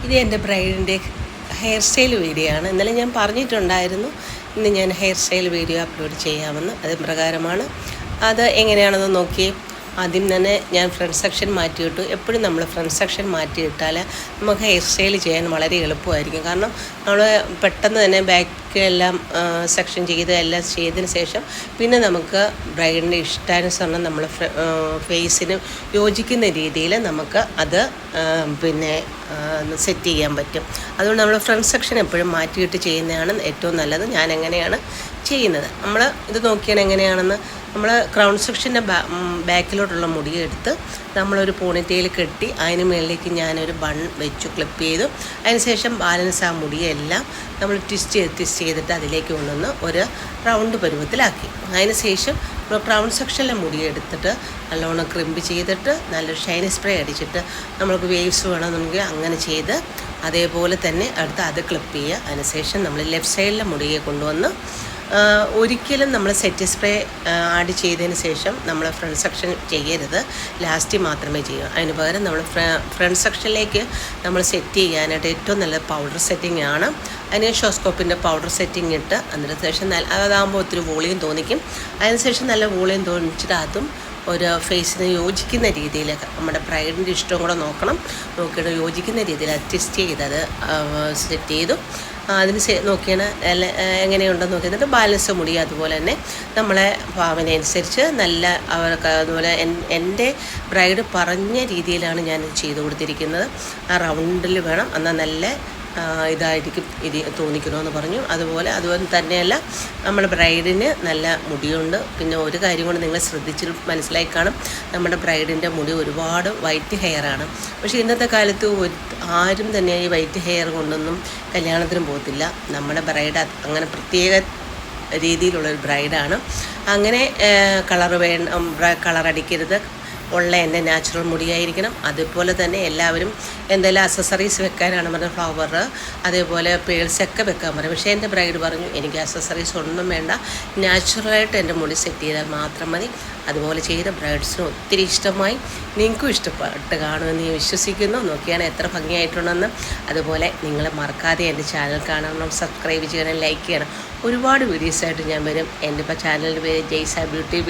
ഇത് എൻ്റെ ബ്രൈഡിൻ്റെ hair style video ആണ്. ഇന്നലെ ഞാൻ പറഞ്ഞിട്ടുണ്ടായിരുന്നു ഇന്ന് ഞാൻ ഹെയർ സ്റ്റൈൽ വീഡിയോ അപ്ലോഡ് ചെയ്യാമെന്ന്. അത് പ്രകാരമാണ്. അത് എങ്ങനെയാണെന്ന് നോക്കി. ആദ്യം തന്നെ ഞാൻ ഫ്രണ്ട് സെക്ഷൻ മാറ്റിയിട്ടു. എപ്പോഴും നമ്മൾ ഫ്രണ്ട് സെക്ഷൻ മാറ്റിയിട്ടാൽ നമുക്ക് ഹെയർ സ്റ്റൈൽ ചെയ്യാൻ വളരെ എളുപ്പമായിരിക്കും. കാരണം നമ്മൾ പെട്ടെന്ന് തന്നെ ബാക്ക് എല്ലാം സെക്ഷൻ ചെയ്ത് എല്ലാം ചെയ്തതിന് ശേഷം പിന്നെ നമുക്ക് ബ്രൈഡിൻ്റെ ഇഷ്ടാനുസരണം നമ്മൾ ഫേസിന് യോജിക്കുന്ന രീതിയിൽ നമുക്ക് അത് പിന്നെ സെറ്റ് ചെയ്യാൻ പറ്റും. അതുകൊണ്ട് നമ്മൾ ഫ്രണ്ട് സെക്ഷൻ എപ്പോഴും മാറ്റിയിട്ട് ചെയ്യുന്നതാണ് ഏറ്റവും നല്ലത്. ഞാൻ എങ്ങനെയാണ് ചെയ്യുന്നത്, നമ്മൾ ഇത് നോക്കിയാണ് എങ്ങനെയാണെന്ന്. നമ്മൾ ക്രൗൺ സെക്ഷൻ്റെ ബാക്കിലോട്ടുള്ള മുടിയെടുത്ത് നമ്മളൊരു പോണിറ്റെയിൽ കെട്ടി അതിന് മുകളിലേക്ക് ഞാനൊരു ബൺ വെച്ചു ക്ലിപ്പ് ചെയ്തു. അതിനുശേഷം ബാലൻസ് ആ മുടിയെല്ലാം നമ്മൾ ട്വിസ്റ്റ് ചെയ്തിട്ട് അതിലേക്ക് കൊണ്ടുവന്ന് ഒരു റൗണ്ട് പരുവത്തിലാക്കി. അതിനുശേഷം നമ്മൾ ക്രൗൺ സെക്ഷനിലെ മുടിയെടുത്തിട്ട് നല്ലോണം ക്രിമ്പ് ചെയ്തിട്ട് നല്ലൊരു ഷൈനി സ്പ്രേ അടിച്ചിട്ട് നമ്മൾക്ക് വേവ്സ് വേണമെന്നുണ്ടെങ്കിൽ അങ്ങനെ ചെയ്ത് അതേപോലെ തന്നെ അടുത്ത് അത് ക്ലിപ്പ് ചെയ്യുക. അതിനുശേഷം നമ്മൾ ലെഫ്റ്റ് സൈഡിലെ മുടിയെ കൊണ്ടുവന്ന് ഒരിക്കലും നമ്മൾ സെറ്റ് സ്പ്രേ ആഡ് ചെയ്തതിന് ശേഷം നമ്മൾ ഫ്രണ്ട് സെക്ഷൻ ചെയ്യരുത്, ലാസ്റ്റ് മാത്രമേ ചെയ്യൂ. അതിന് പകരം നമ്മൾ ഫ്രണ്ട് സെക്ഷനിലേക്ക് നമ്മൾ സെറ്റ് ചെയ്യാനായിട്ട് ഏറ്റവും നല്ല പൗഡർ സെറ്റിംഗ് ആണ്. അതിന് ഷോസ്കോപ്പിൻ്റെ പൗഡർ സെറ്റിംഗ് ഇട്ട് അതിന് ശേഷം അതാകുമ്പോൾ ഒത്തിരി വോളിയം തോന്നിക്കും. അതിനുശേഷം നല്ല വോളിയം തോന്നിച്ചിട്ട് അതും ഒരു ഫേസിന് യോജിക്കുന്ന രീതിയിൽ നമ്മുടെ ബ്രൈഡിൻ്റെ ഇഷ്ടവും കൂടെ നോക്കിയിട്ട് യോജിക്കുന്ന രീതിയിൽ അഡ്ജസ്റ്റ് ചെയ്തത് സെറ്റ് ചെയ്തു. അതിന് നോക്കിയാണ് എങ്ങനെയുണ്ടെന്ന് നോക്കി. എന്നിട്ട് ബാലൻസ് മുടി അതുപോലെ തന്നെ നമ്മളെ ഭാവനയനുസരിച്ച് നല്ല അവർക്ക് അതുപോലെ എൻ്റെ ബ്രൈഡ് പറഞ്ഞ രീതിയിലാണ് ഞാൻ ചെയ്തു കൊടുത്തിരിക്കുന്നത്. ആ റൗണ്ടിൽ വേണം, എന്നാൽ നല്ല ഇതായിരിക്കും ഇത് തോന്നിക്കണമെന്ന് പറഞ്ഞു. അതുപോലെ തന്നെയല്ല നമ്മുടെ ബ്രൈഡിന് നല്ല മുടിയുണ്ട്. പിന്നെ ഒരു കാര്യം കൊണ്ട് നിങ്ങൾ ശ്രദ്ധിച്ചിട്ട് മനസ്സിലായി കാണും, നമ്മുടെ ബ്രൈഡിൻ്റെ മുടി ഒരുപാട് വൈറ്റ് ഹെയറാണ്. പക്ഷേ ഇന്നത്തെ കാലത്ത് ആരും തന്നെ ഈ വൈറ്റ് ഹെയർ കൊണ്ടൊന്നും കല്യാണത്തിനും പോകത്തില്ല. നമ്മുടെ ബ്രൈഡ് അങ്ങനെ പ്രത്യേക രീതിയിലുള്ളൊരു ബ്രൈഡാണ്. അങ്ങനെ കളറടിക്കരുത്, ഉള്ള എൻ്റെ നാച്ചുറൽ മുടിയായിരിക്കണം. അതുപോലെ തന്നെ എല്ലാവരും എന്തെല്ലാം അക്സസറീസ് വെക്കാനാണ് പറഞ്ഞത്, ഫ്ലവർ അതേപോലെ പേഴ്സൊക്കെ വെക്കാൻ പറയും. പക്ഷേ എൻ്റെ ബ്രൈഡ് പറഞ്ഞു എനിക്ക് അക്സസറീസ് ഒന്നും വേണ്ട, നാച്ചുറലായിട്ട് എൻ്റെ മുടി സെറ്റ് ചെയ്താൽ മാത്രം മതി. അതുപോലെ ചെയ്ത ബ്രൈഡ്സിനും ഒത്തിരി ഇഷ്ടമായി, നിങ്ങൾക്കും ഇഷ്ടപ്പെട്ട് കാണുമെന്ന് ഞാൻ വിശ്വസിക്കുന്നു. നോക്കിയാണ് എത്ര ഭംഗിയായിട്ടുണ്ടെന്ന്. അതുപോലെ നിങ്ങൾ മറക്കാതെ എൻ്റെ ചാനൽ കാണണം, സബ്സ്ക്രൈബ് ചെയ്യണം, ലൈക്ക് ചെയ്യണം. ഒരുപാട് വീഡിയോസായിട്ട് ഞാൻ വരും. എൻ്റെ ചാനലിൻ്റെ പേര് ജയ്സ ബ്യൂട്ടി.